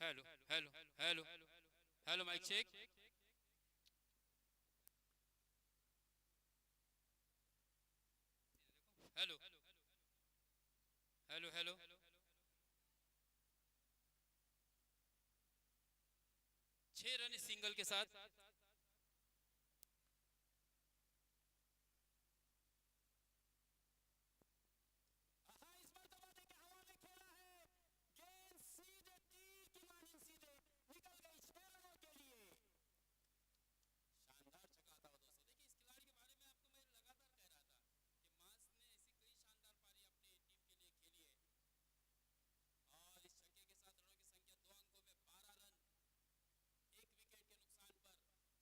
Hello hello hello hello, mic check. Hello hello hello. 6 run single के साथ। हाँ, इस मर्तबा देखिए हवा में खेला है, गेंद सीधे तीर की मानिंद सीधे निकल गई 6 रनों के लिए। शानदार छक्का था वो दोस्तों। देखिए इस खिलाड़ी के बारे में आपको मैं लगातार कह रहा था कि मांस ने ऐसी कई शानदार पारी अपनी टीम के लिए खेली है। और इस छक्के के साथ रनों की संख्या 2 अंकों में 12 रन, 1 विकेट के नुकसान पर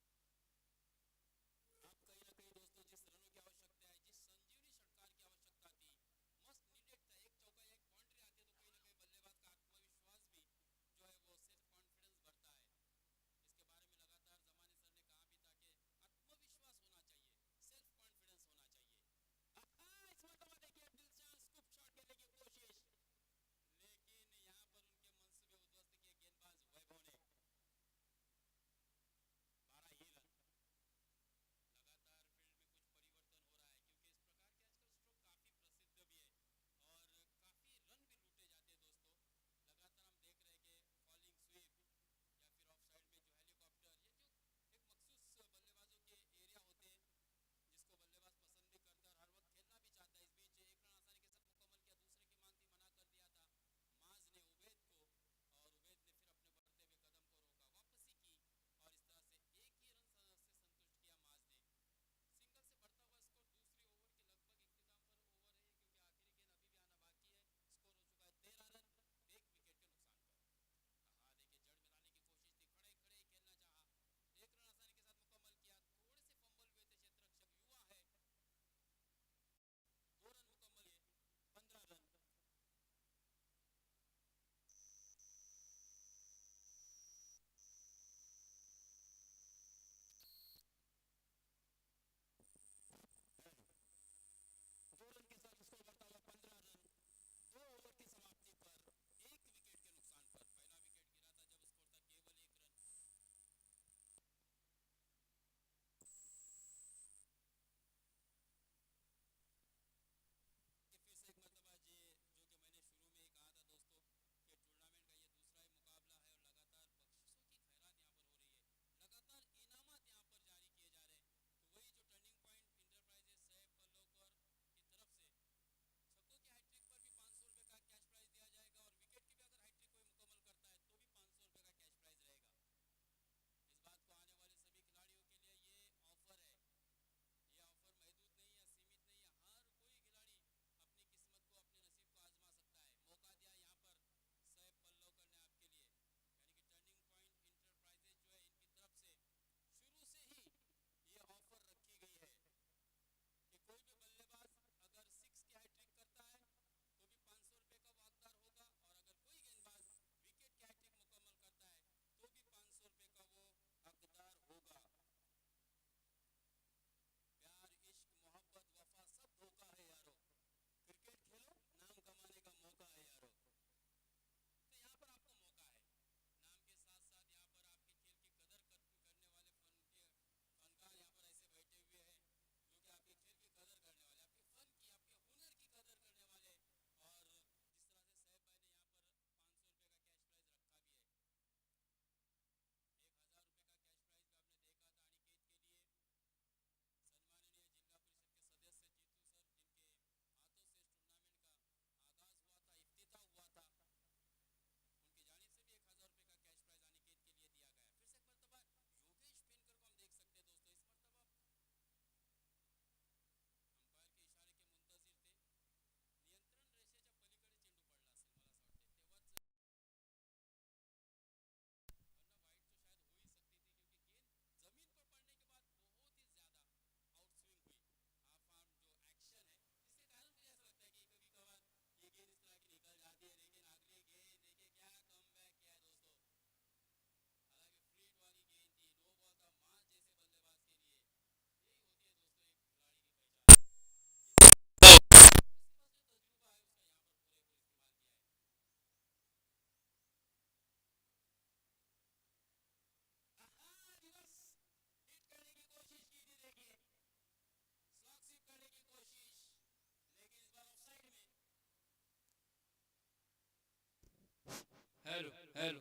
hello hello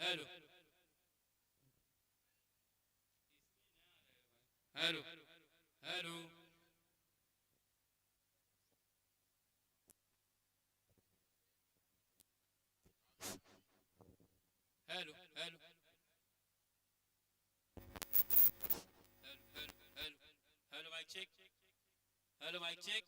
hello hello hello hello hello hello hello hello mic check hello mic check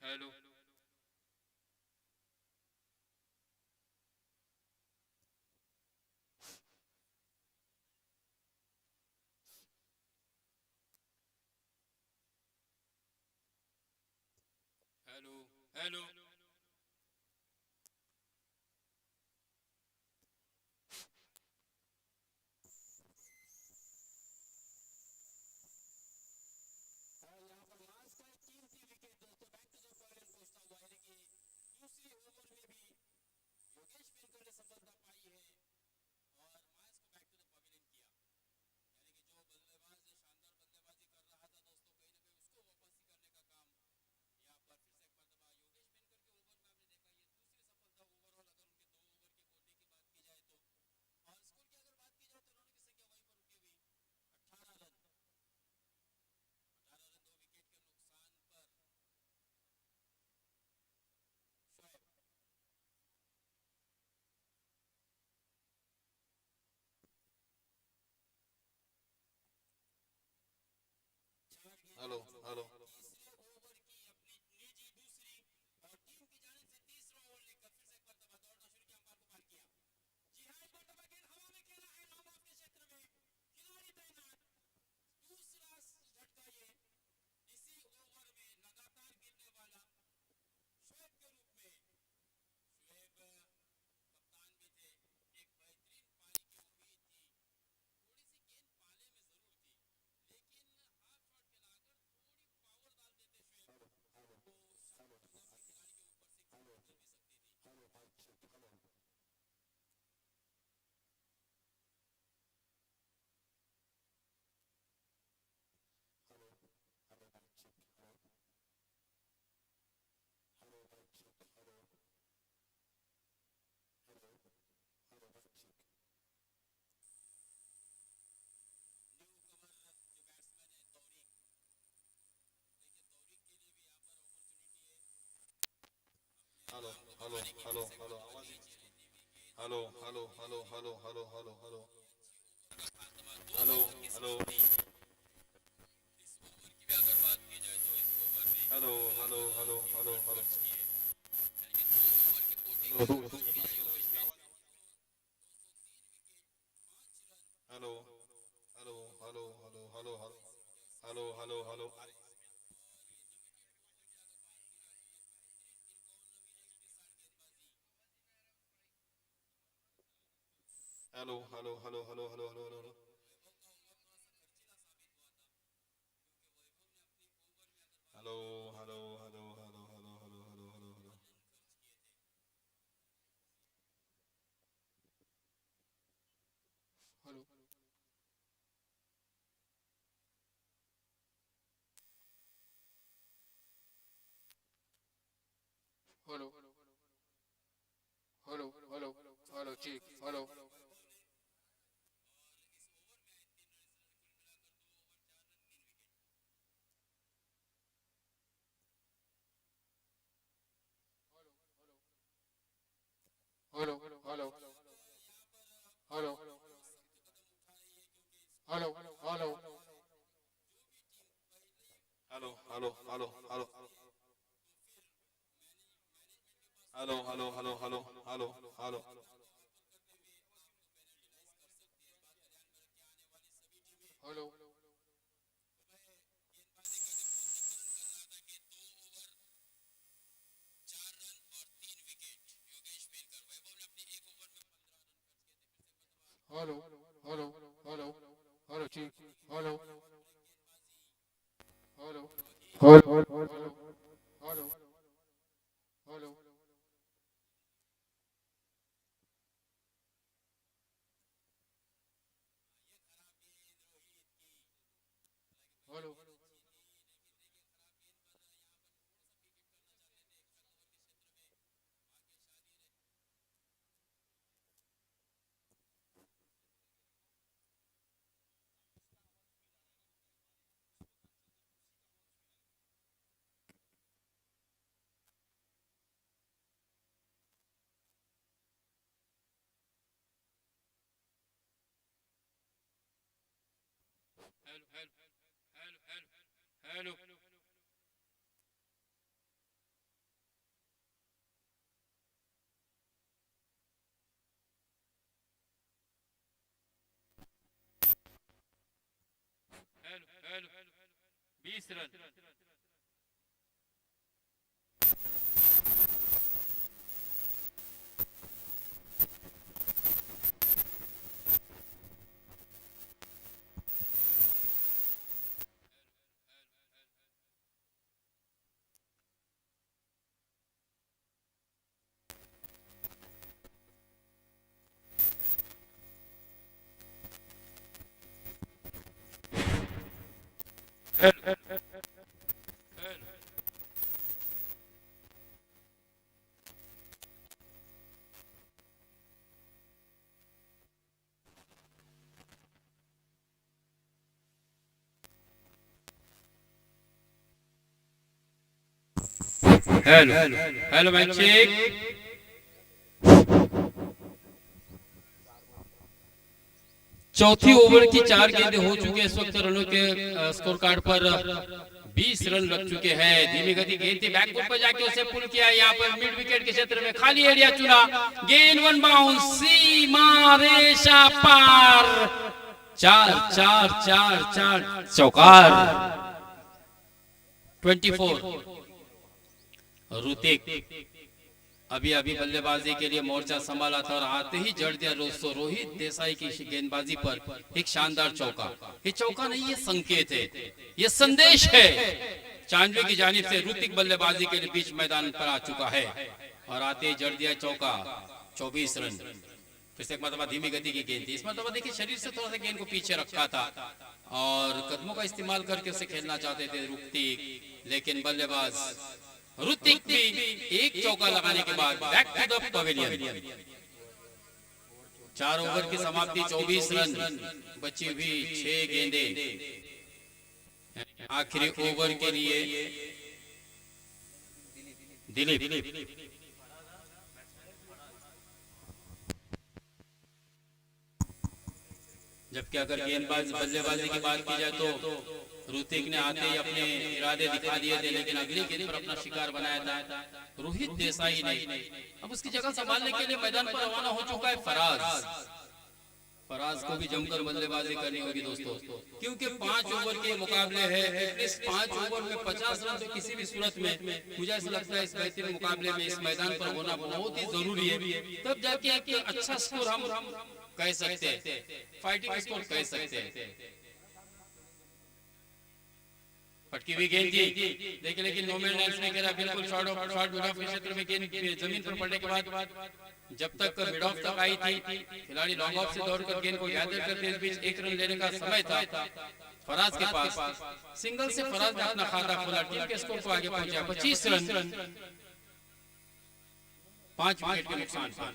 hello hello hello और यहाँ पर लास्ट का एक कीमती विकेट दोस्तों बैक टू द पवेलियन पहुंचता हुआ यानी कि दूसरी ओवर में भी योगेश पेनकर ने सफलता पाई है और मैच को बैक टू द पवेलियन किया। यानी कि जो बल्लेबाज शानदार बल्लेबाजी कर रहा था दोस्तों कहीं ना कहीं उसको वापसी करने का काम यहाँ पर फिर से एक मरतबा योगेश पेनकर के ओवर में आपने देखा ये दूसरी सफलता ओवरऑल अगर उनके 2 ओवर की कोटे की बात की जाए तो और स्कोर की अगर बात की जाए तो रनों की संख्या वहीं पर रुकी हुई 18 रन 18 रन 2 विकेट के नुकसान पर शोएब चार हेलो गेंदबाजों हेलो ने तीसरे ओवर की अपनी निजी दूसरी और टीम की जानिब से तीसरा ओवर लेकर फिर से एक मरतबा दौड़ना शुरू किया अंपायर को पार किया। जी हाँ एक मरतबा गेंद हवा में खेला है नॉट आउट के क्षेत्र में खिलाड़ी तैनात दूसरा झटका ये इसी ओवर में लगातार गिरने वाला शोएब के रूप में शोएब कप्तान भी थे एक बेहतरीन पारी की उम्मीद थी थोड़ी सी गेंद पाले में जरूर थी लेकिन हाफ शॉट खेला अगर थोड़ी पावर डाल देते शोएब तो शायद मौजूदा अपने खिलाड़ी के ऊपर से गेंद गुजर भी सकती थी। न्यू कमर जो बैट्समैन है तौरीक देखिए तौरीक के लिए भी यहाँ पर अपॉर्चुनिटी है अपने हेलो नाम को हेलो बनाने की हेलो फिर से एक हेलो मरतबा आवाज नीचे लेती हुई गेंद हेलो और हेलो हेलो ये हेलो हेलो हेलो हेलो अच्छी ओवर का खात्मा दो हेलो रनों की हेलो समाप्ति इस ओवर की भी अगर बात की जाए तो इस ओवर में hello hello hello Yogesh hello 30 run hello खर्च किए यानी कि 2 ओवर की कोटे की हेलो अगर बात की जाए योगेश पेनकर की तो 203 wicket 5 run hello hello hello hello hello hello 22 metre से hello strike hello zone hello और ये लिमिटेड ओवर की अगर बात की जाए तो ये बेहतरीन इकोनॉमी के साथ गेंदबाजी hello hello hello hello hello hello hello Vaibhav का ओवर थोड़ा सा खर्चीला साबित हुआ था क्योंकि वैभव ने अपनी ओवर में अगर बात हेलो की जाए hello hello hello hello hello hello hello 2 hello run खर्च किए थे। Hello hello hello hello hello 4 run check खर्च किए हेलो थे वैभव ने और इस ओवर में आए 3 रन कुल मिलाकर 2 over 4 run 3 wicket. Hello hello अब यहाँ पर हेलो बहुत सख्त कदम उठा रही है क्योंकि इस हेलो ओवर का हेलो आखिरी ओवर है जो भी टीम पहले ही हेलो एक हेलो रन हेलो बढ़त हेलो पकड़ती है तो फिर मैनेजमेंट के पास हेलो समय हेलो होता हेलो है हेलो हेलो कि वो हेलो अपनी टीम को हैम्पर करते हुए आपको पेनल्टीलाइज कर सकती है। इस बात का ध्यान में रख के आने वाली सभी टीमें हेलो सुबह गेंदबाजी का जब वो चित्रण कर रहा था कि 2 ओवर 4 रन और 3 विकेट योगेश पेनकर वैभव ने अपने एक ओवर में 15 रन खर्च किए थे फिर से एक मरतबा hello hello hello hello check hello बेहतरीन गेंदबाजी hello Waheed hello hello hello run. Hello hello mic check. चौथी ओवर की 4 गेंदें हो चुके हैं इस वक्त रनों के स्कोर कार्ड पर 20 रन लग चुके हैं। धीमी गति गेंद थी, बैकफुट पर जाके उसे पुल किया। यहाँ पर मिड विकेट के क्षेत्र में खाली एरिया चुना, गेंद वन बाउंस, सीमा रेखा पार। 4 चौकार। 24। ऋतिक अभी बल्लेबाजी के लिए मोर्चा संभाला था और आते ही जड़ दिया दोस्तों रोहित देसाई की गेंदबाजी पर एक शानदार चौका। ये चौका नहीं, ये संकेत है, ये संदेश है चांदवी की जानिब से। ऋतिक बल्लेबाजी के लिए बीच मैदान पर आ चुका है और आते ही जड़ दिया चौका। 24 रन। फिर से एक मतलब धीमी गति की गेंद थी, इस मतलब देखिए शरीर से थोड़ा सा गेंद को पीछे रखा था और कदमों का इस्तेमाल करके उसे खेलना चाहते थे ऋतिक, लेकिन बल्लेबाज ऋतिक भी एक चौका लगाने के बाद back to the pavilion. 4 over की समाप्ति, 24 रन, बची हुई 6 गेंदें। आखिरी ओवर के लिए दिलीप। जबकि अगर गेंदबाज बल्लेबाजी की बात की जाए तो ऋतिक ने आते ही अपने इरादे दिखा दिए थे, लेकिन अगली गेंद पर अपना शिकार बनाया था रोहित देसाई ने। अब उसकी जगह संभालने के लिए मैदान पर रवाना हो चुका है फराज को भी जमकर बल्लेबाजी करनी होगी दोस्तों, क्योंकि 5 ओवर के मुकाबले है। एटलीस्ट 5 ओवर में 50 रन तो किसी भी सूरत में मुझे ऐसा लगता है इस बेहतरीन मुकाबले में इस मैदान पर होना बहुत ही जरूरी है। तब जाके एक अच्छा स्कोर हम कह सकते हैं, फाइटिंग स्कोर कह सकते हैं। पटकी हुई गेंद थी देखिए, लेकिन नोमैन लैंड ने कहा बिल्कुल शॉर्ट मिड ऑफ के क्षेत्र में गेंद जमीन पर पड़ने के बाद जब तक मिड ऑफ तक आई थी खिलाड़ी लॉन्ग ऑफ से दौड़कर गेंद को गैदर करते इस बीच 1 रन लेने का समय था फराज के पास। सिंगल से फराज ने अपना खाता खोला, टीम के स्कोर को आगे पहुंचा 25 रन 5 विकेट के नुकसान पर।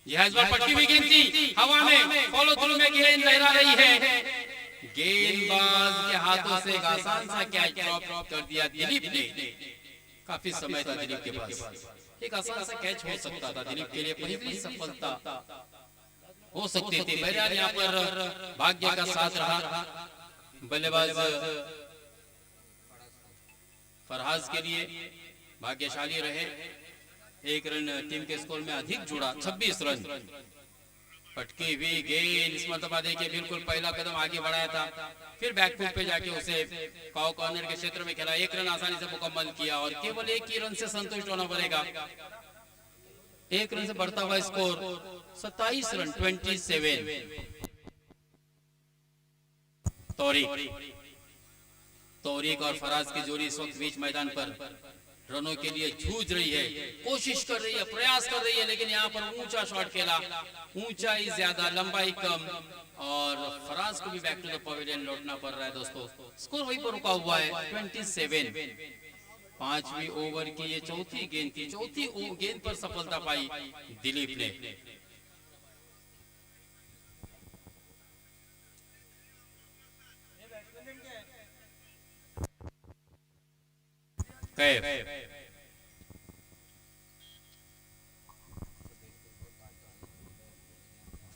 यह इस बार पटकी हुई गेंद थी, हवा में फॉलो थ्रू में गेंद लहरा रही है। गेंदबाज के हाथों से एक आसान सा कैच ड्रॉप कर दिया दिलीप ने। काफी समय था दिलीप के पास, एक आसान सा कैच हो सकता था दिलीप के लिए, पहली सफलता हो सकती थी। बहरहाल यहाँ पर भाग्य का साथ रहा बल्लेबाज फरहाज के लिए, भाग्यशाली रहे। 1 रन टीम के स्कोर में अधिक जुड़ा, 26 रन। पटकी हुई गेंद इस मरतबा देखिए बिल्कुल पहला कदम आगे बढ़ाया था, फिर बैकफुट पे जाके उसे काउ कॉर्नर के क्षेत्र में खेला। 1 रन आसानी से मुकम्मल किया और केवल 1 ही रन से संतुष्ट होना पड़ेगा। 1 रन से बढ़ता हुआ स्कोर 27 रन 27। तौरीक और फराज की जोड़ी इस वक्त बीच मैदान पर रनों के लिए जूझ रही है, कोशिश कर रही है, प्रयास कर रही है, लेकिन यहाँ पर ऊंचा शॉट खेला, ऊंचाई ज्यादा लंबाई कम और फराज को भी बैक टू द पवेलियन लौटना पड़ रहा है दोस्तों। स्कोर वहीं पर रुका हुआ है 27। 5वीं ओवर की ये चौथी गेंद थी, चौथी गेंद पर सफलता पाई दिलीप ने।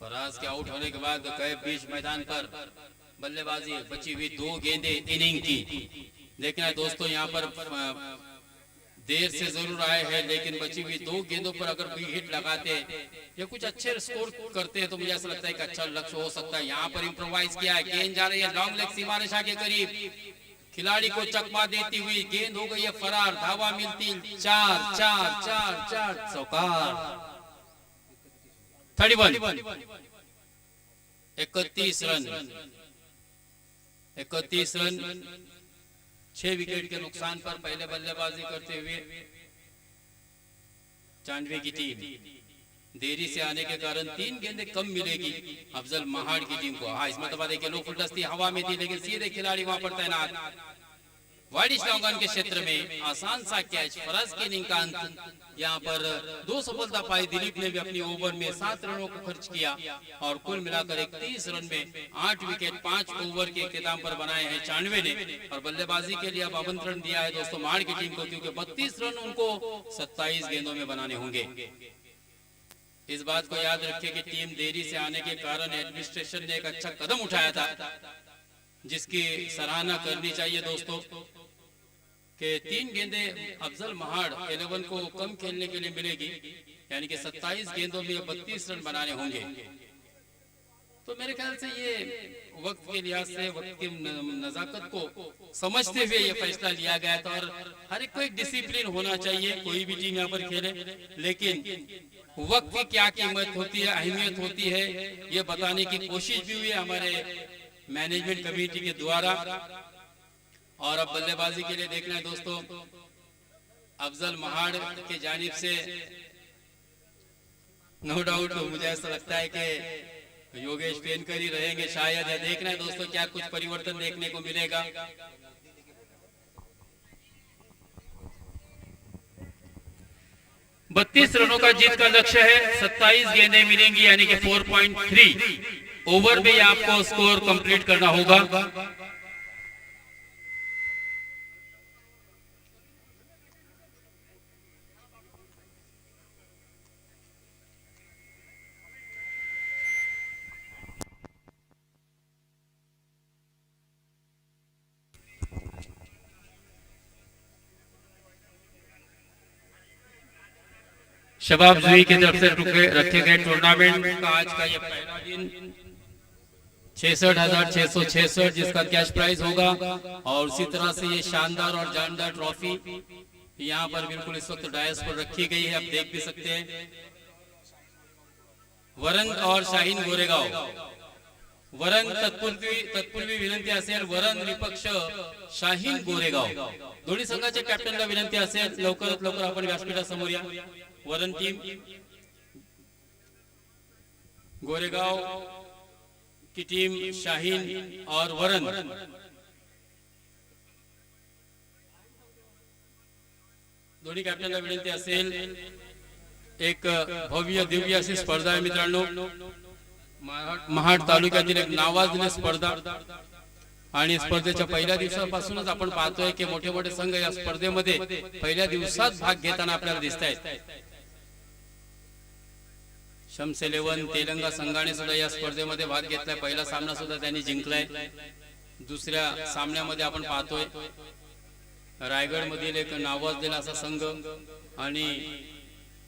फराज के आउट होने के बाद कैफ बीच मैदान पर बल्लेबाजी, बची हुई 2 गेंदें इनिंग की। लेकिन दोस्तों यहाँ पर देर से जरूर आए हैं, लेकिन बची हुई 2 गेंदों पर अगर कोई हिट लगाते या कुछ अच्छे स्कोर करते हैं तो मुझे ऐसा लगता है कि अच्छा लक्ष्य हो सकता है। यहाँ पर इम्प्रोवाइज किया है, गेंद जा रही है लॉन्ग लेग सीमा रेखा के करीब, खिलाड़ी को चकमा देती हुई गेंद हो गई है फरार, धावा मिलती 4 4 4 4 चौकार 31 31 रन 6 विकेट के नुकसान पर पहले बल्लेबाजी करते हुए चांडवे की टीम। देरी से आने के कारण 3 गेंदें कम मिलेगी अफजल महाड़ की टीम को। हाँ, इस मतलब देखिए लो फुलदस्ती हवा में थी, लेकिन सीधे खिलाड़ी वहां पर तैनात। वाइड स्टॉगन के क्षेत्र में आसान सा कैच, फरज के इनिंग का अंत। यहाँ पर 2 सफलता पाई। दिलीप ने भी अपनी ओवर में 7 रनों को खर्च किया और कुल मिलाकर 31 रन में 8 विकेट 5 ओवर के इख्तिताम पर बनाए हैं चांडवे ने। और बल्लेबाजी के लिए अब आमंत्रण दिया है दोस्तों महाड़ की टीम को, क्योंकि 32 रन उनको 27 गेंदों में बनाने होंगे। इस बात को याद रखिए कि टीम देरी से आने के कारण एडमिनिस्ट्रेशन ने एक अच्छा कदम उठाया था, जिसकी सराहना करनी चाहिए दोस्तों, कि 3 गेंदें अफजल महाड़ 11 को कम खेलने के लिए मिलेगी, यानी कि 27 गेंदों में 32 रन बनाने होंगे। तो मेरे ख्याल से ये वक्त के लिहाज से, वक्त की नजाकत को समझते हुए ये फैसला लिया गया था। और हर एक को एक डिसिप्लिन होना चाहिए, कोई भी टीम यहाँ पर खेले, लेकिन वक्त की क्या कीमत होती है, अहमियत होती है, ये बताने की कोशिश भी हुई हमारे मैनेजमेंट कमेटी के द्वारा। और अब बल्लेबाजी के लिए देखना है दोस्तों, अफजल महाड़ के जानिब से नो डाउट मुझे ऐसा लगता है कि योगेश पेनकर ही रहेंगे शायद। है देखना है दोस्तों क्या कुछ परिवर्तन देखने को मिलेगा। बत्तीस रनों का जीत का लक्ष्य है, 27 गेंदें मिलेंगी, यानी कि 4.3 ओवर में आपको स्कोर कंप्लीट करना होगा। शबाब जुई की तरफ से रखे गए टूर्नामेंट का आज का ये पहला दिन 66,666 जिसका कैश प्राइज होगा। और उसी तरह से ये शानदार और जानदार ट्रॉफी यहाँ पर बिल्कुल इस वक्त डायस पर रखी गई है, आप देख भी सकते हैं। वरन और शाहीन गोरेगांव, वरन तत्पूर्वी विनंती असेल, वरन विपक्ष शाहीन गोरेगाव दोन्ही संघाच्या कॅप्टनला विनंती असेल लवकरात लवकर आपण व्यासपीठासमोर या। वरन टीम गोरेगांव की टीम, शाहीन और वरन दोन्ही कॅप्टनला विनंती असेल। एक भव्य दिव्य अशी स्पर्धा आहे मित्रांनो, महाड तालुक्यातील एक नावाजलेली स्पर्धा। आणि स्पर्धेच्या पहिल्या दिवसापासूनच आपण पाहतोय की मोठे मोठे संघ या स्पर्धेमध्ये पहिल्या दिवसात भाग घेताना आपल्याला दिसतायत। शम्स 11 तेलंगा संघाने सुद्धा या स्पर्धेमध्ये भाग घेतलाय, पहिला सामना सुद्धा त्यांनी जिंकलाय। दुसऱ्या सामन्यामध्ये आपण पाहतोय रायगड मधील एक नावाजलेला असा संघ आणि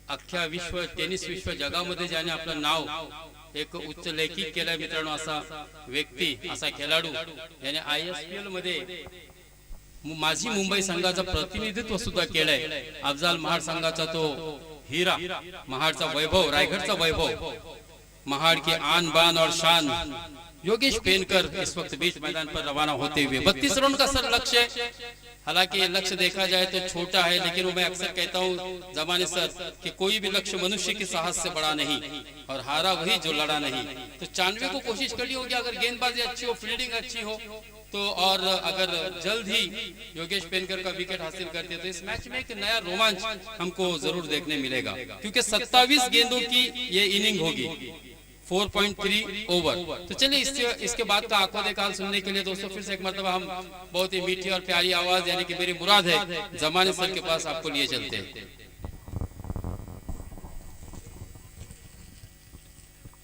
अख्ख्या टेनिस विश्व जगामध्ये ज्याने आपलं नाव एक उच्च लौकिक केलाय मित्रांनो, असा व्यक्ती, असा खेळाडू याने ISPL मध्ये माझी मुंबई संघाचं प्रतिनिधित्व सुद्धा केलंय। अफजल महाड संघाचा तो हीरा, महाडचा वैभव, रायगढ़चा वैभव, महाड़ की आन बान और शान योगेश पेनकर इस वक्त बीच मैदान पर रवाना होते हुए 32 रन का सर लक्ष्य। हालांकि ये लक्ष्य देखा जाए तो छोटा है, लेकिन वो मैं अक्सर कहता हूँ जमाने सर कि कोई भी लक्ष्य मनुष्य की साहस से बड़ा नहीं, और हारा वही जो लड़ा नहीं। तो 94 को कोशिश करनी होगी, अगर गेंदबाजी अच्छी हो, फील्डिंग अच्छी हो तो, और अगर जल्द ही योगेश पेनकर का विकेट हासिल करते तो इस मैच में एक नया रोमांच हमको जरूर देखने मिलेगा, क्योंकि 27 गेंदों की ये इनिंग होगी, 4.3 ओवर। तो चलिए इसके बाद का आंखों देखा हाल सुनने के लिए दोस्तों फिर से एक मरतबा हम बहुत ही मीठी और प्यारी आवाज, यानी कि मेरी मुराद है, जमाने सर के पास आपको लिए चलते हैं।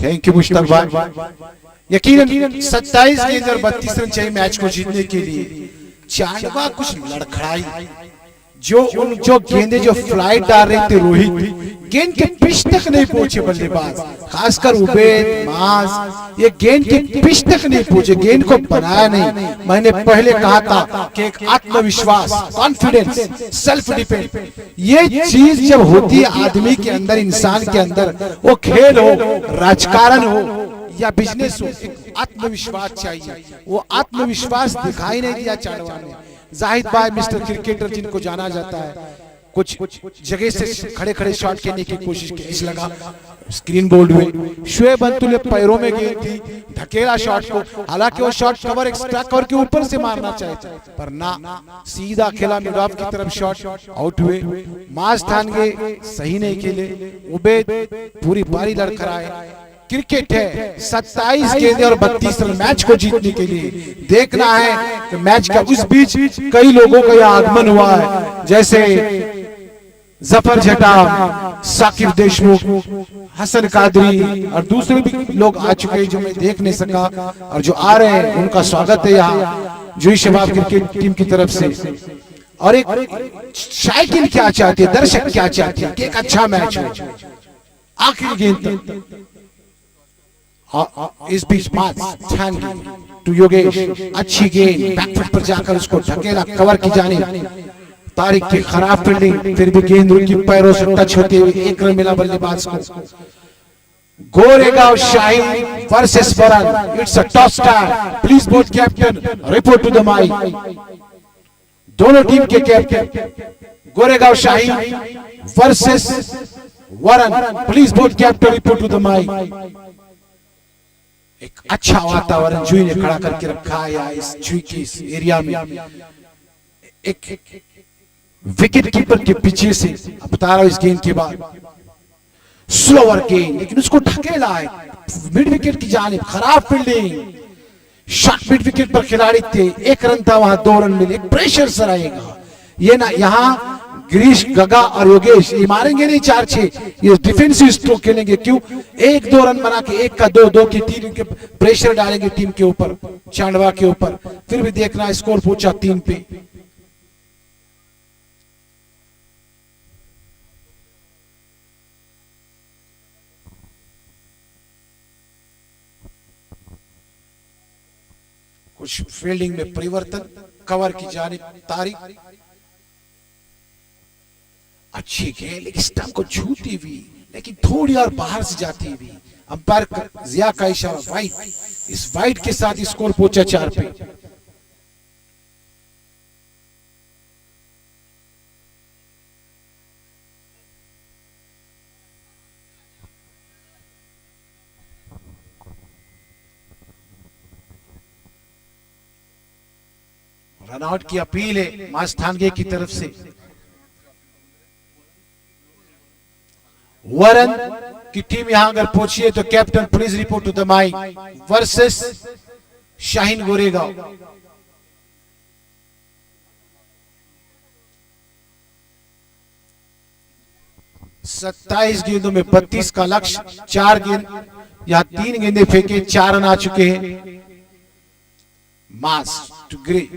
थैंक यू मुश्ताक भाई। यकीनन 27 गेंद और 32 रन चाहिए मैच को जीतने के लिए। चांडवा कुछ लड़खड़ाई, जो गेंदे जो फ्लाइट डाल रहे थे रोहित, गेंद के पिच तक नहीं पहुंचे बल्लेबाज, खासकर उबैद माज, ये गेंद के पिच तक नहीं पहुंचे, गेंद को बनाया नहीं। मैंने पहले कहा था कि एक आत्मविश्वास, कॉन्फिडेंस, सेल्फ डिपेंड, ये चीज जब होती है आदमी के अंदर, इंसान के अंदर, वो खेल हो, राजकारण हो या बिजनेस हो, आत्मविश्वास चाहिए। वो आत्मविश्वास दिखाई नहीं दिया चांडवा ने। जाहिद भाई मिस्टर क्रिकेटर जिनको जाना जाता है, कुछ जगह से खड़े खड़े शॉट खेलने की कोशिश की, इस लगा स्क्रीन बोर्ड में शोएब अंतुल ने पैरों में गेंद थी, धकेला शॉट को, हालांकि वो शॉट कवर एक्स्ट्रा कवर के ऊपर से मारना चाहता पर ना, सीधा खेला मिड ऑफ की तरफ, शॉट आउट हुए। माज थानगे सही नहीं खेले, उबैद पूरी बारी लड़खड़ाए। क्रिकेट है, 27 गेंदें और 32 रन मैच को जीतने के लिए देखना है कि मैच का उस बीच कई लोगों का यह आगमन हुआ है, जैसे जफर जटा, साकिब देशमुख, हसन कादरी और दूसरे भी लोग आ चुके हैं जो मैं देख नहीं सका, और जो आ रहे हैं उनका स्वागत है यहाँ जुई शबाब क्रिकेट टीम की तरफ से। और एक शायकीन क्या चाहते हैं, दर्शक क्या चाहते हैं कि एक अच्छा मैच हो आखिरी गेंद तक। इस बीच टू योगेश, अच्छी गेंद बैकफुट पर जाकर उसको धकेला कवर की जाने, तारिक की खराब फील्डिंग, फिर भी गेंद उनकी पैरों से टच होते हुए 1 रन मिला बल्लेबाज को। Goregaon Shaheen versus Varan, it's a toss time, please both captain report to the mic. दोनों टीम के captain, Goregaon Shaheen versus Varan, please both captain report to the mic. एक अच्छा वातावरण जुई ने खड़ा करके रखा है इस जुई के इस एरिया में। एक विकेट कीपर के पीछे से बता रहा हूं, इस गेंद के बाद स्लोअर गेंद, लेकिन उसको ढकेला है मिड विकेट की जानिब, खराब फील्डिंग, शॉट मिड विकेट पर खिलाड़ी थे, 1 रन था वहां, 2 रन मिले, प्रेशर से रहेगा ये ना। यहाँ गिरीश, गगा और योगेश ये मारेंगे नहीं 4-6, ये डिफेंसिव स्ट्रोक खेलेंगे। क्यों? 1-2 रन बना के 1 का 2, 2 की 3 के प्रेशर डालेंगे टीम के ऊपर, चांडवा के ऊपर। फिर भी देखना स्कोर पहुंचा 3 पे। कुछ फील्डिंग में परिवर्तन, कवर की जानिब तारिक, अच्छी गेंद लेकिन स्टंप को छूती हुई, लेकिन थोड़ी और बाहर से जाती हुई। अंपायर जिया का इशारा वाइड, इस वाइड के साथ स्कोर पहुंचा 4 पे। रनआउट की अपील है मास्थानगे की तरफ से। वरन की टीम यहां अगर पहुंची है तो captain please report to the mic versus Shaheen Goregaon. सत्ताईस गेंदों में 32 का लक्ष्य, 4 गेंद या 3 गेंदे फेंके, 4 रन आ चुके हैं। मास टू ग्रे,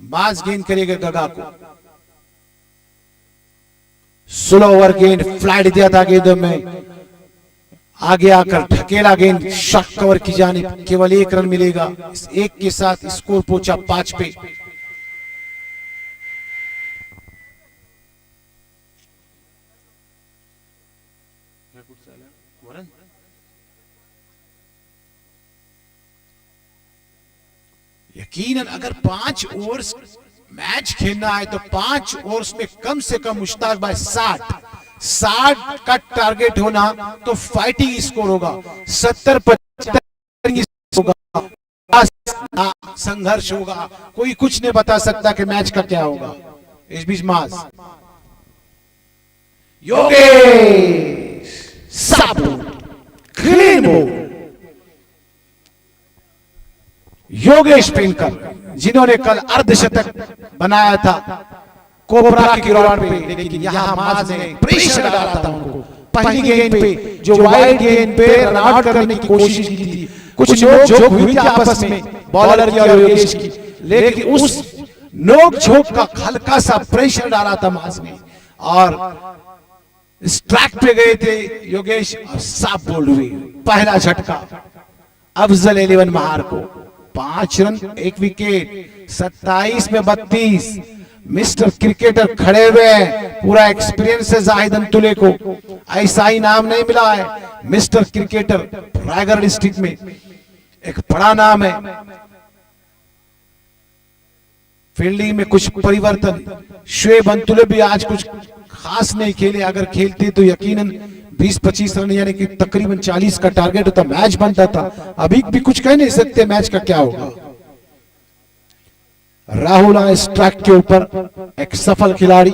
मास गेंद करेगा गगा को, स्लो ओवर गेंद फ्लाइट दिया था गेंदों में, आगे आकर ढकेला गेंद शॉट कवर की जानिब, केवल 1 रन मिलेगा। इस 1 के साथ स्कोर पहुंचा 5 पे। यकीनन अगर 5 ओवर्स मैच खेलना है तो 5 ओवर्स में कम से कम मुश्ताक भाई 60 का टारगेट होना तो फाइटिंग स्कोर होगा। 70-75 होगा, संघर्ष होगा, कोई कुछ नहीं बता सकता कि मैच का क्या होगा। इस बीच मास योगेश साबू क्लीन बॉल, योगेश पेनकर जिन्होंने कल अर्धशतक बनाया था कोबरा की रॉड पे, लेकिन यहां माज ने प्रेशर डाला था उनको। पहली गेंद पे जो वाइड गेंद पे रन आउट करने की कोशिश की थी, कुछ नोक-झोंक हुई थी आपस में बॉलर की और योगेश की, लेकिन उस नोक झोंक का हल्का सा प्रेशर डाला था मास में और स्ट्राइक पे गए थे योगेश और साफ बोल्ड हुए। पहला झटका अफजल 11 महार को 5 रन 1 विकेट 27 में 32। मिस्टर क्रिकेटर खड़े हुए हैं, पूरा एक्सपीरियंस है जाहिद अंतुले को, ऐसा ही नाम नहीं मिला है। मिस्टर क्रिकेटर रायगढ़ डिस्ट्रिक्ट में एक बड़ा नाम है। फील्डिंग में कुछ परिवर्तन, शोएब अंतुले भी आज कुछ खास नहीं खेले, अगर खेलते तो यकीनन 20-25 रन यानी कि तकरीबन 40 का टारगेट होता, मैच बनता था। अभी भी कुछ कह नहीं सकते मैच का क्या होगा। राहुल आए स्ट्राइक के ऊपर, एक सफल खिलाड़ी,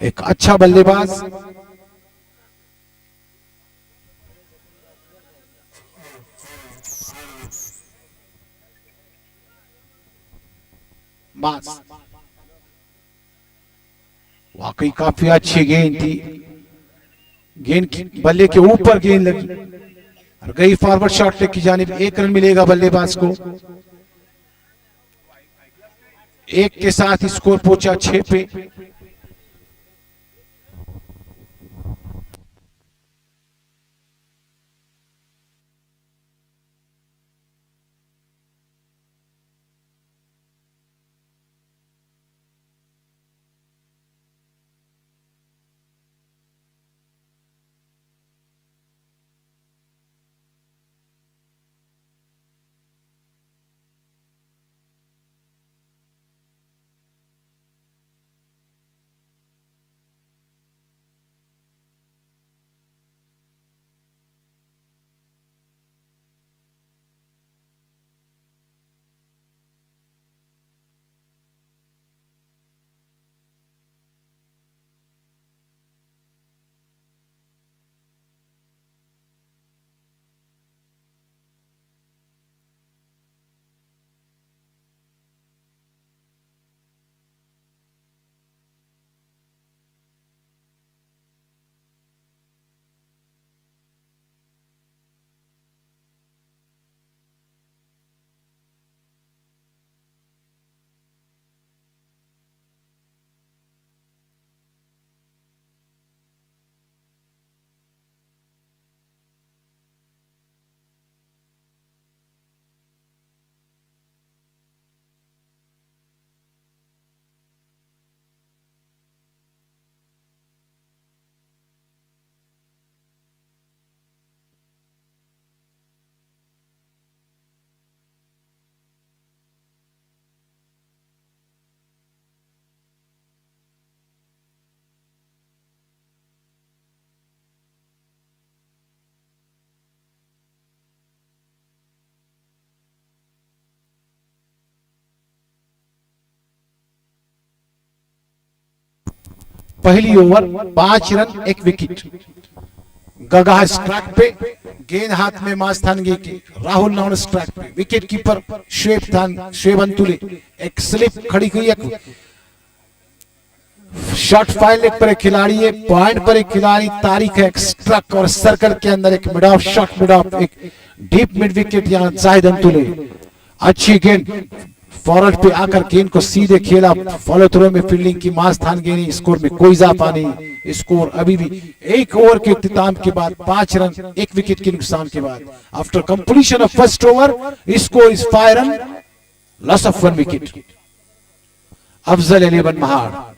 एक अच्छा बल्लेबाज। मास वाकई काफी अच्छी गेंद थी, गेंद की बल्ले के ऊपर गेंद लगी और गई फॉरवर्ड शॉट की जानिब। 1 रन मिलेगा बल्लेबाज को। 1 के साथ स्कोर पहुंचा 6 पे। पहली ओवर 5 रन 1 विकेट। गगा स्ट्राइक पे, गेंद हाथ में मास्थानगी के। राहुल नॉन स्ट्राइक पे, विकेट कीपर शोएब अंतुले। एक स्लिप खड़ी हुई, एक शॉट फाइल पर एक खिलाड़ी है, पॉइंट पर एक खिलाड़ी, तारीख है, एक स्ट्रक और सर्कल के अंदर एक mid of shot, mid of एक डीप मिड विकेट। यहाँ जाहिद अंतुले अच्छी गेंद फॉरवर्ड पे आकर गेंद को सीधे खेला, फॉलो थ्रो में फील्डिंग की, मास्थान गेंद, स्कोर में कोई इजाफा नहीं। स्कोर अभी भी 1 ओवर के इख्तिताम के बाद 5 रन 1 विकेट के नुकसान के बाद। After completion of first over score is 5 run loss of 1 wicket. Afzal 11 Mahar.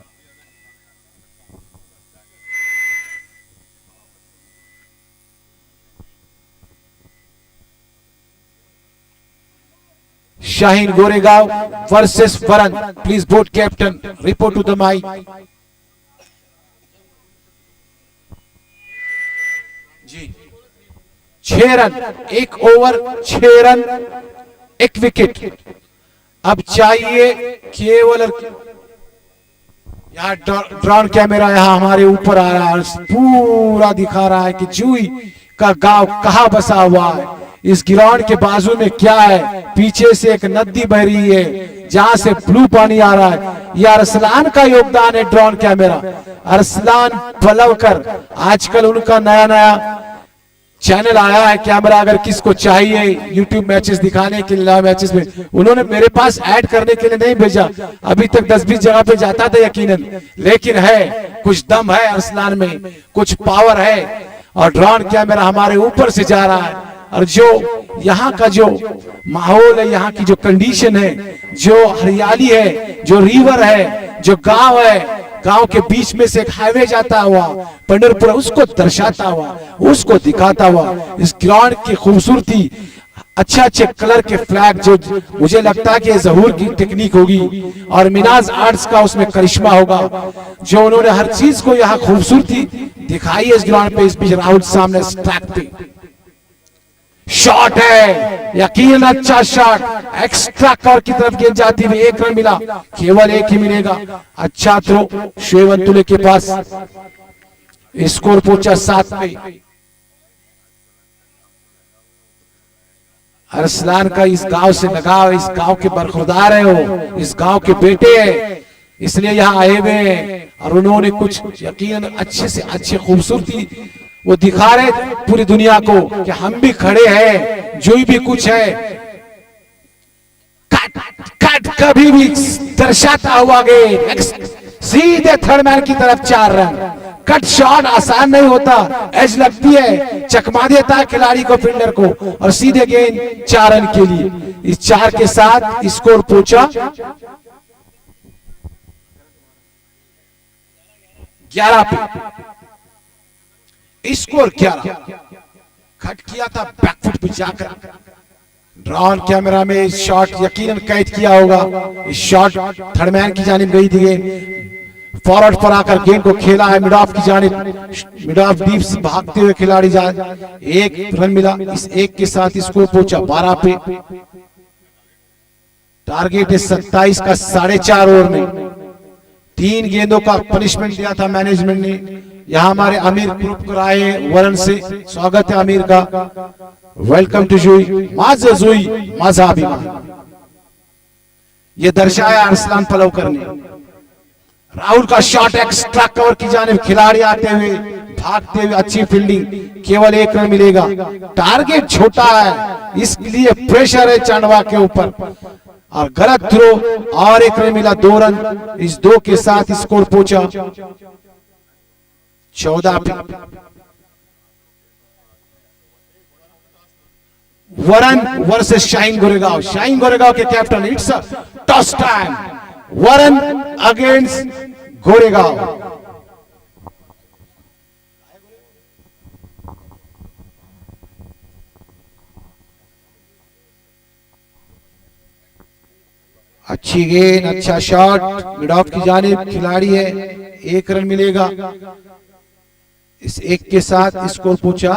Shaheen Goregaon versus Varan. Please board captain report to the mic. जी 6 रन 1 ओवर 6 रन 1 विकेट। अब चाहिए केवल, यहाँ ड्रोन कैमरा यहाँ हमारे ऊपर आ रहा है, पूरा दिखा रहा है कि जूही का गांव कहाँ बसा हुआ है। इस ग्राउंड के बाजू में क्या है, पीछे से एक नदी बह रही है जहां से ब्लू पानी आ रहा है। यह अरसलान का योगदान है, ड्रोन कैमरा। अरसलान पलवकर, आजकल उनका नया चैनल आया है कैमरा, अगर किसको चाहिए यूट्यूब मैचेस दिखाने के लिए, लाइव मैचेस में, उन्होंने मेरे पास ऐड करने के लिए नहीं भेजा। अभी तक 10-20 जगह पे जाता था यकीनन, लेकिन है कुछ दम है अरसलान में, कुछ पावर है, और ड्रोन कैमरा हमारे ऊपर से जा रहा है। और जो यहाँ का जो माहौल है, यहाँ की जो कंडीशन है, जो हरियाली है, जो रिवर है, जो गांव है, गांव के बीच में से एक हाईवे जाता हुआ पंढरपुर, उसको दर्शाता हुआ, उसको दिखाता हुआ, इस ग्राउंड की खूबसूरती, अच्छे अच्छे कलर के फ्लैग, जो मुझे लगता है कि जहूर की टेक्निक होगी और मिनाज आर्ट्स का उसमें करिश्मा होगा, जो उन्होंने हर चीज को यहाँ खूबसूरती दिखाई है इस ग्राउंड पे। इस बीच राहुल सामने स्ट्राइक पे शॉट है, यकीन अच्छा शॉट, एक्स्ट्रा कवर की तरफ गेंद जाती हुई, 1 रन मिला, केवल 1 ही मिलेगा। अच्छा थ्रो शोएब अंतुले के पास, स्कोर पहुंचा 7 पे। अरसलान का इस गांव से लगाव, इस गांव के बरखुरदार है वो, इस गांव के बेटे हैं, इसलिए यहाँ आए हुए हैं। और उन्होंने कुछ यकीन अच्छे से अच्छी खूबसूरती वो दिखा रहे पूरी दुनिया को कि हम भी खड़े हैं, जो भी कुछ है कट कट कभी भी दर्शाता हुआ गेंद सीधे थर्ड मैन की तरफ 4 रन। कट शॉट आसान नहीं होता, एज लगती है, चकमा देता है खिलाड़ी को, फील्डर को, और सीधे गेंद 4 रन के लिए। इस 4 के साथ स्कोर पहुंचा 11 पे। स्कोर 11, कट किया था बैकफुट पे जाकर, ड्रोन कैमरा में इस शॉट यकीनन कैद किया होगा। इस शॉट थर्ड मैन की जानिब गई थी गेंद, फॉरवर्ड पर आकर गेंद को खेला है मिड ऑफ की जानिब, मिड ऑफ डीप से भागते हुए खिलाड़ी जा, 1 रन मिला। इस 1 के साथ स्कोर पहुंचा 12 पे। टारगेट है 27 का 4.5 ओवर में। 3 गेंदों का पनिशमेंट दिया था मैनेजमेंट ने। यहाँ हमारे अमीर ग्रुप आए वरण से, स्वागत है अमीर का, वेलकम टू जुई माजा जुई माजा अभिमान। ये दर्शाया अरसलान पलवकर ने। राहुल का शॉट एक्स्ट्रा कवर की जानिब, खिलाड़ी आते हुए भागते हुए, अच्छी फील्डिंग, केवल 1 रन मिलेगा। टारगेट छोटा है, इसलिए प्रेशर है चांडवा के ऊपर, और गलत थ्रो, और 1 रन मिला, 2 रन। इस 2 के साथ स्कोर पहुंचा 14 पे। वरन वर्सेस शाहीन गोरेगांव, शाहीन गोरेगांव के captain, it's a toss time, वरन अगेंस्ट गोरेगांव। अच्छी गेंद, अच्छा शॉट, मिड ऑफ की जानिब, खिलाड़ी है, 1 रन मिलेगा। इस 1 के साथ स्कोर पहुंचा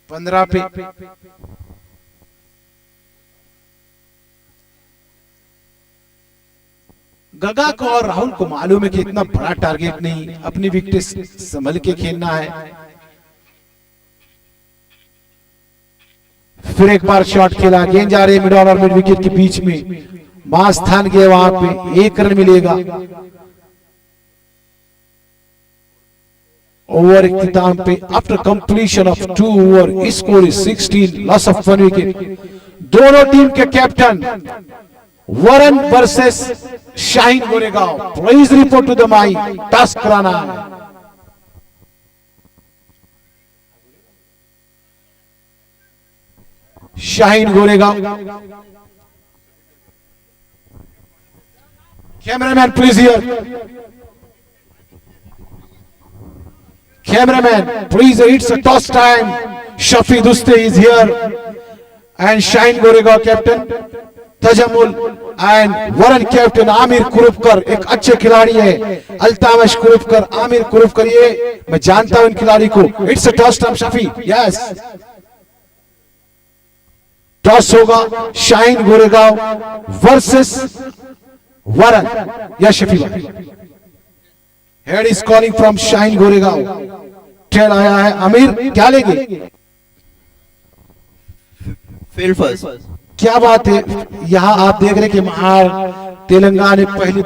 15 पे। गगा को और राहुल को मालूम है कि इतना बड़ा टारगेट नहीं, अपनी विकेट संभल के खेलना है। फिर एक बार शॉट खेला, गेंद जा रही है मिड ऑन और मिड विकेट के बीच में, मां स्थान गए वहां पे, 1 रन मिलेगा। ओवर इख्तिताम पे, after completion of 2 over, score is 16, loss of 1 wicket. दोनों टीम के captain Varan versus Shaheen Goregaon, please report to the mic, toss कराना है। Shaheen Goregaon, cameraman please here, cameraman please, it's a toss time. Shafi Duste is here and Shahin Goregaon captain Tajamul and Varan captain Amir Kurupkar, एक अच्छे खिलाड़ी है, अल्तामश कुरुपकर, आमिर कुरुपकर, ये मैं जानता हूं इन खिलाड़ी को। It's a toss time Shafi, yes, toss होगा शाहीन गोरेगांव वर्सेस वरन या शफी भाई। Head is calling from Shaheen Goregaon, trail आया है। अमीर क्या लेंगे? Field first. क्या बात है, यहाँ आप देख रहे हैं कि महार तेलंगाना ने पहली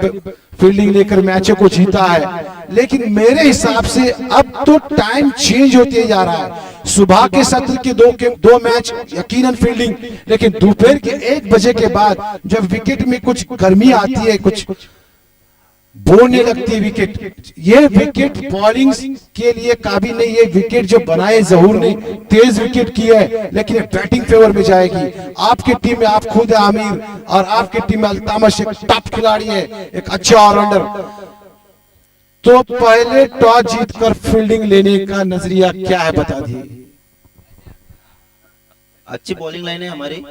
फील्डिंग लेकर मैचों को जीता है। लेकिन मेरे हिसाब से अब तो टाइम चेंज होते जा रहा है। सुबह के सत्र के दो मैच यकीनन फील्डिंग, लेकिन दोपहर के 1 बजे के बाद जब विकेट में कुछ गर्मी आती है, कुछ बोने लगती है विकेट, ये विकेट बॉलिंग के लिए काबिल नहीं। ये विकेट जो बनाए जहूर ने तेज विकेट की है, लेकिन बैटिंग फेवर में जाएगी। आपकी टीम में आप खुद है आमिर, और आपकी टीम में अल्तामश एक टॉप खिलाड़ी है, एक अच्छा ऑलराउंडर। तो पहले टॉस जीतकर फील्डिंग लेने का नजरिया क्या है, बता दिए। अच्छी बॉलिंग लाइन है हमारी,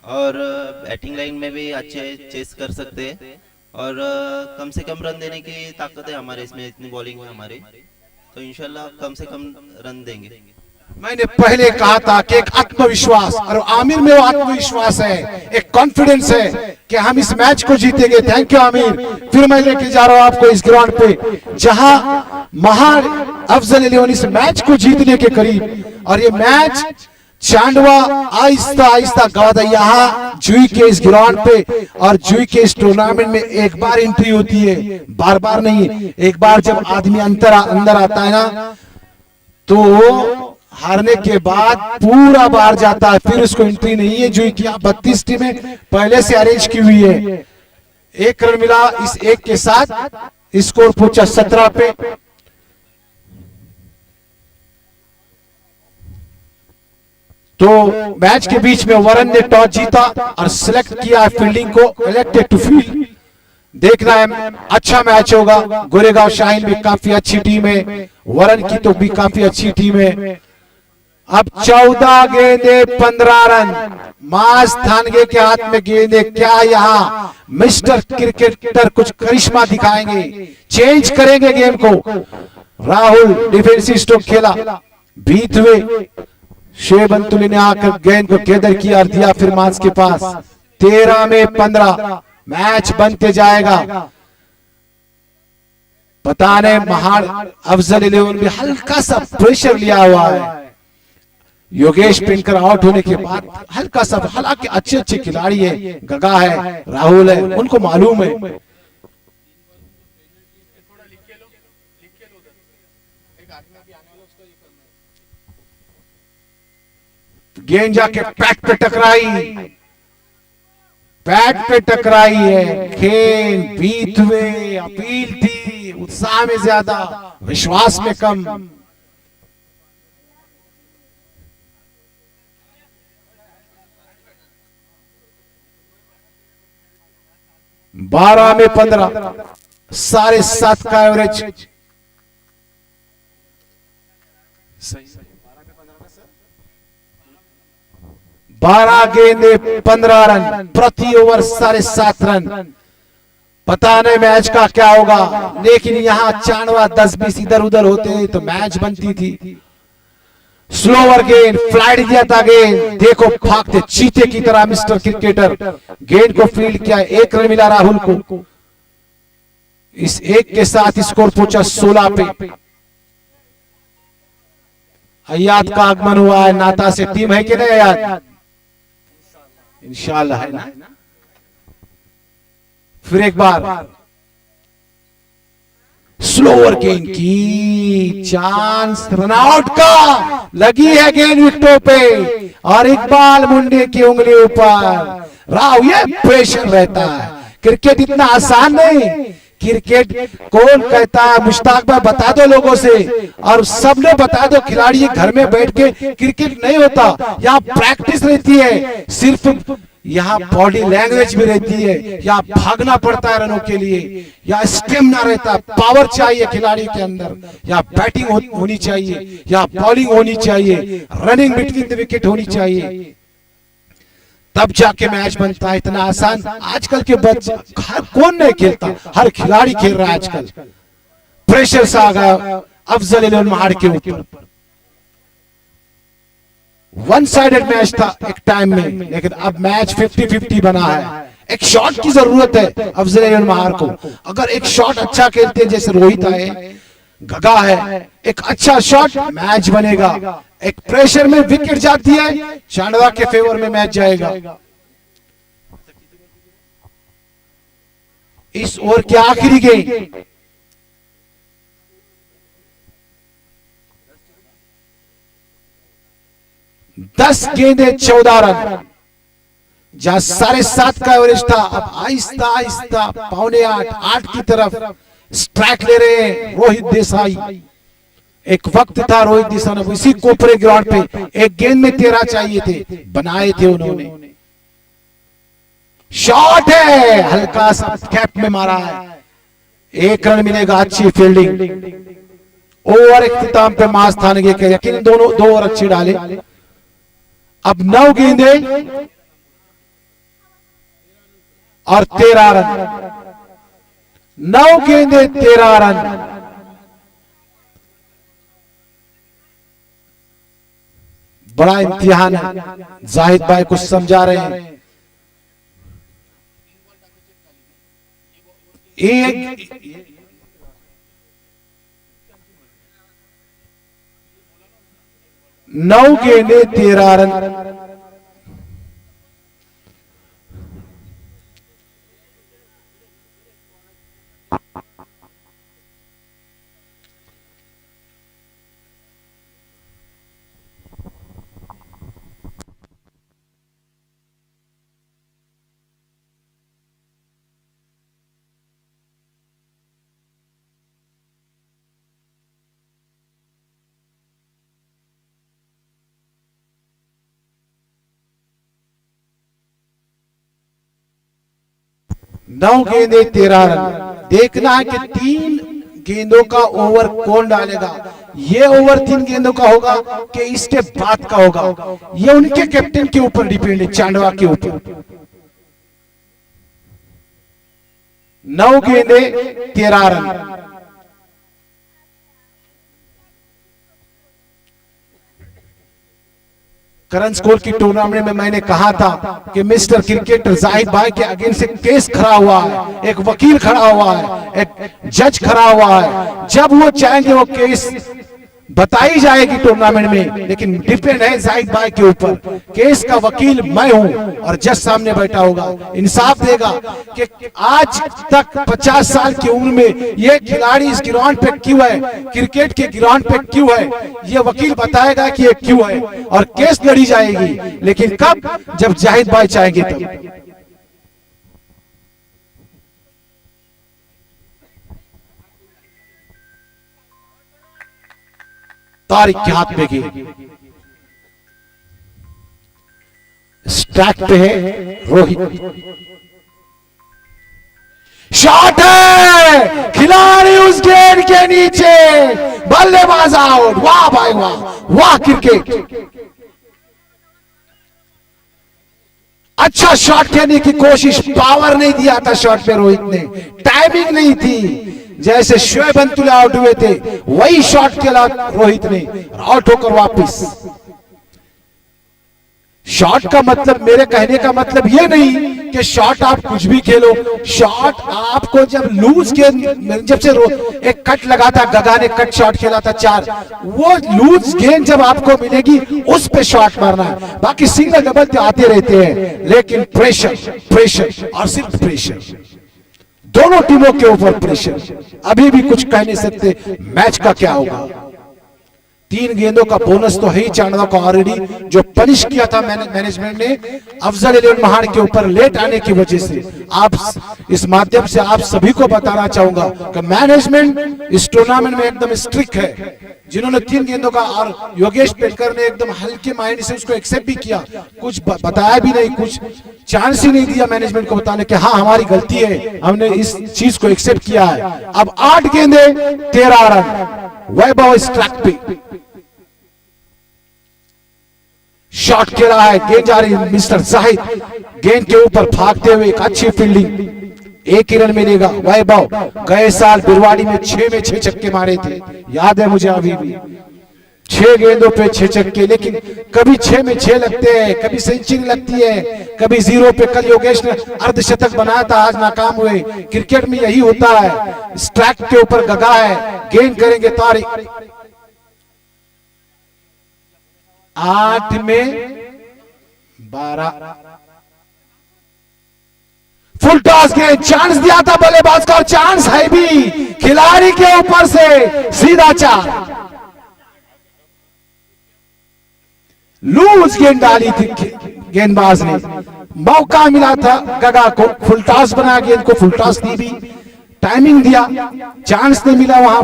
और बैटिंग लाइन में भी अच्छे चेस कर सकते हैं, और कम से कम रन देने की ताकत है हमारे इसमें, इतनी बॉलिंग में हमारे, तो इंशाल्लाह कम से कम रन देंगे। मैंने पहले कहा था कि एक आत्मविश्वास, और आमिर में वो आत्मविश्वास है, एक कॉन्फिडेंस है कि हम इस मैच को जीतेंगे। Thank you Aamir. फिर मैं लेके जा रहा हूं आपको इस ग्राउंड पे जहां महान अफजल इलेवन इस मैच को जीतने के करीब, और ये मैच चांडवा आहिस्ता आहिस्ता गवा था यहाँ जुई के इस ग्राउंड पे। और जुई के इस टूर्नामेंट में एक बार एंट्री होती है, बार बार नहीं। एक बार जब आदमी अंदर आता है ना, तो वो हारने के बाद पूरा बाहर जाता है, फिर उसको एंट्री नहीं है। जुई की 32 टीमें पहले से अरेंज की हुई है। 1 रन मिला, इस 1 के साथ स्कोर पहुंचा 17 पे। तो मैच के बीच में वरन ने टॉस जीता और सिलेक्ट किया फील्डिंग को, इलेक्टेड टू फील्ड। देखना है, अच्छा मैच होगा। गोरेगांव शाहीन भी काफी अच्छी टीम है, वरन की तो भी काफी अच्छी टीम है। अब 14 गेंदे 15 रन, मास थानगे के हाथ में गेंदे। क्या यहाँ मिस्टर क्रिकेटर कुछ करिश्मा दिखाएंगे, चेंज करेंगे गेम को। राहुल डिफेंसिव स्ट्रोक खेला, बीत हुए शेब अंतुली ने आकर गेंद को गैदर किया और दिया फिर मांस के पास। 13 में 15 मैच बनते जाएगा। पता नहीं महान अफजल इलेवन भी हल्का सा प्रेशर लिया हुआ है। योगेश पिंकर आउट होने के बाद हल्का सा, हालांकि अच्छे अच्छे खिलाड़ी है, गगा है, राहुल है, उनको मालूम है। गेंद जाके पैट पे टकराई, पैट पे टकराई है। खेल बीत हुए, अपील थी, उत्साह में ज्यादा, विश्वास में कम। बारह में 15, 7.5 का एवरेज। 12 गेंदे 15 रन, प्रति ओवर 7.5 रन। पता नहीं मैच का क्या होगा, लेकिन यहाँ चांडवा 10-20 इधर उधर होते तो मैच बनती थी। स्लोवर गेंद, फ्लाइट दिया था गेंद, देखो भागते चीते की तरह मिस्टर क्रिकेटर गेंद को फील्ड किया। 1 रन मिला राहुल को। इस 1 के साथ स्कोर पहुंचा 16 पे। अयाद का आगमन हुआ है, नाता से टीम है कि नहीं अयाद? इंशाल्लाह है ना। फिर एक बार स्लोअर गेंद की, चांस रनआउट का, लगी है गेंद विकेटों पे और इकबाल मुंडे की उंगली ऊपर। राव, ये प्रेशर रहता है। क्रिकेट इतना आसान नहीं। क्रिकेट कौन कहता है? मुश्ताक भाई बता दो लोगों से, और सबने बता दो खिलाड़ी घर में बैठ के क्रिकेट नहीं होता। यहाँ प्रैक्टिस रहती है, सिर्फ यहाँ बॉडी लैंग्वेज भी रहती है, यहाँ भागना पड़ता है रनों के लिए, यहाँ स्टेमिना रहता है, पावर चाहिए खिलाड़ी के अंदर, यहाँ बैटिंग होनी चाहिए, यहाँ बॉलिंग होनी चाहिए, रनिंग बिटवीन द विकेट होनी चाहिए, तब जाके मैच बनता है। इतना आसान आजकल के बच्चे कौन नहीं खेलता, हर खिलाड़ी खेल रहा है आजकल। प्रेशर सा आ गया अफजल इलेवन महाड़ के ऊपर। वन साइडेड मैच था एक टाइम में, लेकिन अब मैच 50-50 बना है। एक शॉट की जरूरत है अफजल इलेवन महाड़ को। अगर एक शॉट अच्छा खेलते हैं, जैसे रोहित है, गगा है, एक अच्छा शॉट, मैच बनेगा। एक प्रेशर में विकेट जाती है, चांडवा के फेवर में मैच जाएगा। इस ओवर की आखिरी गेंद 10 गेंदे 14 रन, जहां 7.5 का एवरेज था, अब आहिस्ता आहिस्ता 7.25 8 की तरफ स्ट्राइक ले रहे हैं रोहित देसाई। एक वक्त था रोहित देसाई ने इसी कोपरे ग्राउंड पे एक गेंद में 13 चाहिए थे, बनाए थे उन्होंने। शॉट है, हल्का सा कैप में मारा है, 1 रन मिलेगा। अच्छी फील्डिंग, ओवर इख्तिताम पे मास थाने के यकीन दोनों 2 ओवर अच्छे डाले। अब 9 गेंदे और 13 रन, 9 गेंदे 13 रन। बड़ा इम्तिहान है, जाहिद भाई कुछ समझा रहे हैं। एक 9 गेंदे 13 रन। नौ गेंदे 13 रन। देखना है कि 3 गेंदों का ओवर कौन डालेगा। ये ओवर 3 गेंदों का होगा कि इसके बाद का होगा, ये उनके कैप्टन के ऊपर डिपेंड है, चांडवा के ऊपर। 9 गेंदे 13 रन। करंट स्कोर की टूर्नामेंट में मैंने कहा था कि मिस्टर क्रिकेटर जाहिद भाई के अगेंस्ट एक केस खड़ा हुआ है, एक वकील खड़ा हुआ है, एक जज खड़ा हुआ है। जब वो चाहेंगे वो केस बताई जाएगी टूर्नामेंट में, लेकिन डिपेंड है जाहिद भाई के ऊपर। केस का वकील मैं हूं और जज सामने बैठा होगा, इंसाफ देगा कि आज तक 50 साल की उम्र में ये खिलाड़ी इस ग्राउंड पे क्यों है, क्रिकेट के ग्राउंड पे क्यों है, ये वकील बताएगा कि ये क्यों है और केस लड़ी जाएगी। लेकिन कब? जब जाहिद भाई चाहेंगे तब। तारिक के हाथ में गेंद, स्ट्राइक पे है रोहित। शॉट है, खिलाड़ी उस गेंद के नीचे, बल्लेबाज आउट। वाह भाई वाह, वाह क्रिकेट। अच्छा शॉट खेलने की कोशिश, पावर नहीं दिया था शॉट पे रोहित ने, टाइमिंग नहीं थी। जैसे शोएब अंतुले आउट हुए थे वही शॉट खेला रोहित ने, आउट होकर वापस। शॉट का मतलब, मेरे कहने का मतलब ये नहीं कि शॉट आप कुछ भी खेलो। शॉट आपको जब लूज गेंद, जब से एक कट लगा था, गगा ने कट शॉट खेला था 4, वो लूज गेंद जब आपको मिलेगी उस पे शॉट मारना है। बाकी सिंगल डबल तो आते रहते हैं, लेकिन प्रेशर प्रेशर और सिर्फ प्रेशर, दोनों टीमों के ऊपर प्रेशर। अभी भी कुछ कह नहीं सकते मैच का क्या होगा। 3 गेंदों का बोनस तो है ही चांडवा को ऑलरेडी, जो पनिश किया था मैनेजमेंट ने अफजल इलेवन महाड़ के ऊपर लेट आने की वजह से। आप इस माध्यम से आप सभी को बताना चाहूंगा कि मैनेजमेंट इस टूर्नामेंट में एकदम स्ट्रिक्ट है। जिन्होंने 3 गेंदों का, और योगेश पेटकर ने एकदम हल्के माइंड से उसको एक्सेप्ट भी किया, कुछ बताया भी नहीं, कुछ चांस ही नहीं दिया मैनेजमेंट को बताने कि हाँ हमारी गलती है, हमने इस चीज को एक्सेप्ट किया है। अब 8 गेंदे 13 रन, वैभव स्ट्राइक पे। शॉट खेला है, गेंद जा रही है, मिस्टर जाहिद गेंद के ऊपर भागते हुए, एक अच्छी फील्डिंग, 1 ही रन मिलेगा। वैभव गए साल बिरवाड़ी में 6 में 6 छक्के मारे थे, याद है मुझे अभी भी। 6 गेंदों पे 6 छक्के, लेकिन कभी 6 में 6 लगते हैं, कभी सेंचुरी लगती है, कभी 0 पे। कल योगेश ने अर्धशतक बनाया था, आज नाकाम हुए। क्रिकेट में यही होता है, स्ट्राइक के ऊपर गगा है, गेंद करेंगे तारिक। 8 में 12, फुल टॉस के चांस दिया था बल्लेबाज का, और चांस है भी खिलाड़ी के ऊपर से सीधा 4। लूज गेंद डाली थी गेंदबाज ने, मौका मिला था गगा को, फुल टॉस बना गेंद को, फुल टॉस दी भी, टाइमिंग दिया, चांस नहीं मिला वहां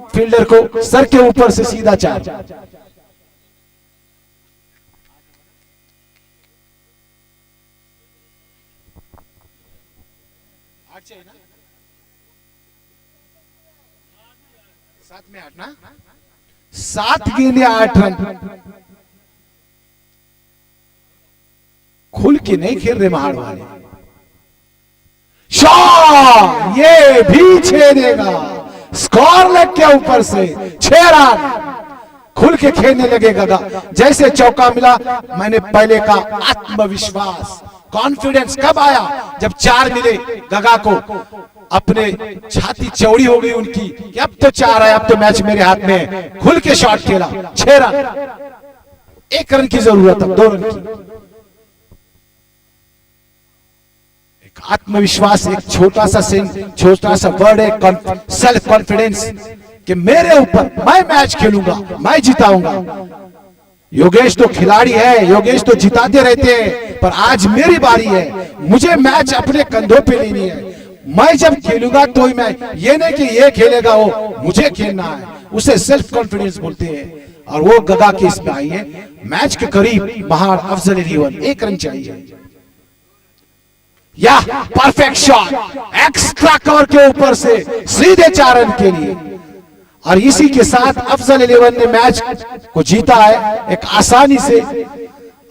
फील्डर को, सर के ऊपर से सीधा 4। में 8 ना, 7 गेंदे 8 रन। खुल के नहीं खेल रहे महाड़ वाले। शॉट, ये भी छेदेगा, स्कोर लेग के ऊपर से 6 रन। खुल के खेलने लगे गगा, जैसे चौका मिला, मैंने पहले का आत्मविश्वास, कॉन्फिडेंस कब आया, जब 4 मिले गगा को, अपने छाती चौड़ी हो गई उनकी कि अब तो 4 है, अब तो मैच मेरे हाथ में है। खुल के शॉट खेला, 6 रन। 1 रन की जरूरत, अब 2 रन की। एक आत्मविश्वास, एक छोटा सा वर्ड है, सेल्फ कॉन्फिडेंस, कि मेरे ऊपर, मैं मैच खेलूंगा, मैं जिताऊंगा। योगेश तो खिलाड़ी है, योगेश तो जिताते रहते हैं, पर आज मेरी बारी है, मुझे मैच अपने कंधों पे लेनी है। मैं जब खेलूंगा तो ही मैं, ये नहीं कि ये खेलेगा, वो मुझे खेलना है, उसे सेल्फ कॉन्फिडेंस बोलते हैं। और वो गगा के इसमें आई है। मैच के करीब महाड़ अफजल इलेवन, 1 रन चाहिए। या परफेक्ट शॉट, एक्स्ट्रा कवर के ऊपर से सीधे 4 रन के लिए। और इसी के साथ अफजल इलेवन ने मैच को जीता है एक आसानी से,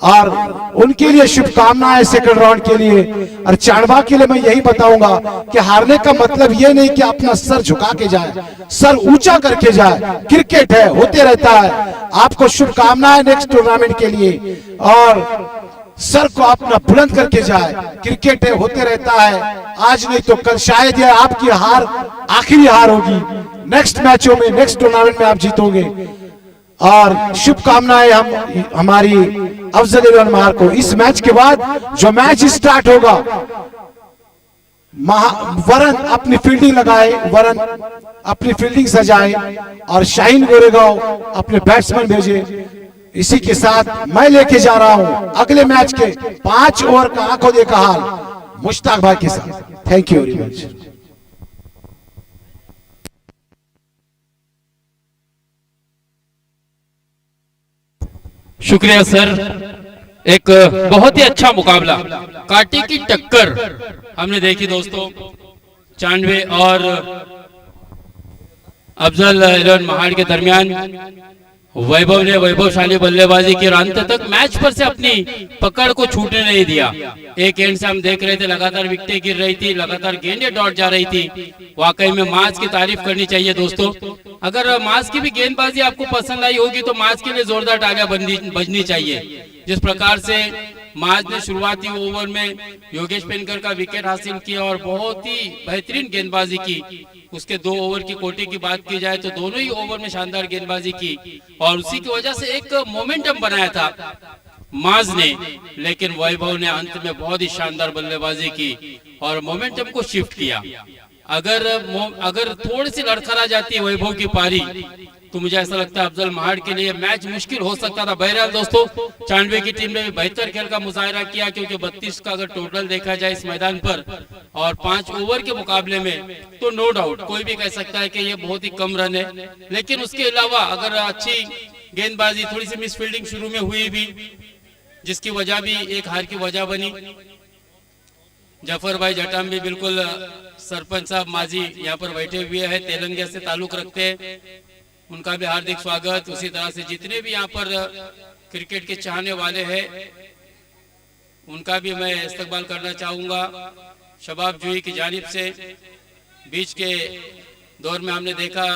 और उनके लिए शुभकामनाएं सेकंड राउंड के लिए। और चांडवा के लिए मैं यही बताऊंगा कि हारने का मतलब ये नहीं कि अपना सर झुका के जाए, सर ऊंचा करके जाए। क्रिकेट है, होते रहता है। आपको शुभकामनाएं नेक्स्ट टूर्नामेंट के लिए, और सर को अपना बुलंद करके जाए। क्रिकेट है, होते रहता है, आज नहीं तो कल शायद ये आपकी हार आखिरी हार होगी। नेक्स्ट मैचों में, नेक्स्ट टूर्नामेंट में आप जीतोगे। और शुभकामनाएं हमारी अफजल इलेवन महाड़ को। इस मैच के बाद जो मैच स्टार्ट होगा, वरन अपनी फील्डिंग लगाए, वरन अपनी फील्डिंग सजाए, और शाहीन गोरेगांव अपने बैट्समैन भेजे। इसी के साथ मैं लेके जा रहा हूं अगले मैच के 5 ओवर का आंखों देखा हाल मुश्ताक भाई के साथ। Thank you very much. शुक्रिया सर, एक बहुत ही अच्छा मुकाबला, कांटे की टक्कर हमने देखी दोस्तों। चांडवे और अफजल इलेवन महाड़ के दरमियान। वैभव ने वैभवशाली बल्लेबाजी की और अंत तक मैच पर से अपनी पकड़ को छूटने नहीं दिया। एक एंड से हम देख रहे थे लगातार विकेटें गिर रही थी, लगातार गेंदें डॉट जा रही थी। वाकई में माज की तारीफ करनी चाहिए दोस्तों। अगर माज की भी गेंदबाजी आपको पसंद आई होगी तो माज के लिए जोरदार तालियां बजनी चाहिए। जिस प्रकार से माज ने शुरुआती ओवर में योगेश पेनकर का विकेट हासिल किया और बहुत ही बेहतरीन गेंदबाजी की। उसके 2 ओवर की कोटी की बात की जाए तो दोनों ही ओवर में शानदार गेंदबाजी की, और उसी की वजह से एक मोमेंटम बनाया था माज ने। लेकिन वैभव ने अंत में बहुत ही शानदार बल्लेबाजी की और मोमेंटम को शिफ्ट किया। अगर थोड़ी सी लड़खड़ा जाती वैभव की पारी तो मुझे ऐसा लगता है अफजल महाड़ के लिए मैच मुश्किल हो सकता था। बहरहाल दोस्तों, चांडवे की टीम ने भी बेहतर खेल का मुजाहरा किया, क्योंकि 32 का अगर टोटल देखा जाए इस मैदान पर और 5 ओवर के मुकाबले में, तो नो डाउट कोई भी कह सकता है कि ये बहुत ही कम रन है। लेकिन उसके अलावा अगर अच्छी गेंदबाजी, थोड़ी सी मिस फील्डिंग शुरू में हुई भी, जिसकी वजह भी एक हार की वजह बनी। जफर भाई जटाम भी बिल्कुल, सरपंच साहब माजी यहाँ पर बैठे हुए हैं, तेलंगाना से ताल्लुक रखते हैं, उनका भी हार्दिक स्वागत। उसी तरह से जितने भी यहाँ पर क्रिकेट के चाहने वाले हैं उनका भी मैं इस्तकबाल करना चाहूंगा। शबाब जूही की जानिब से बीच के दौर में हमने देखा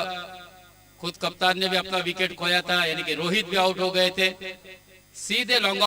खुद कप्तान ने भी अपना विकेट खोया था, यानी कि रोहित भी आउट हो गए थे। सीधे लॉन्ग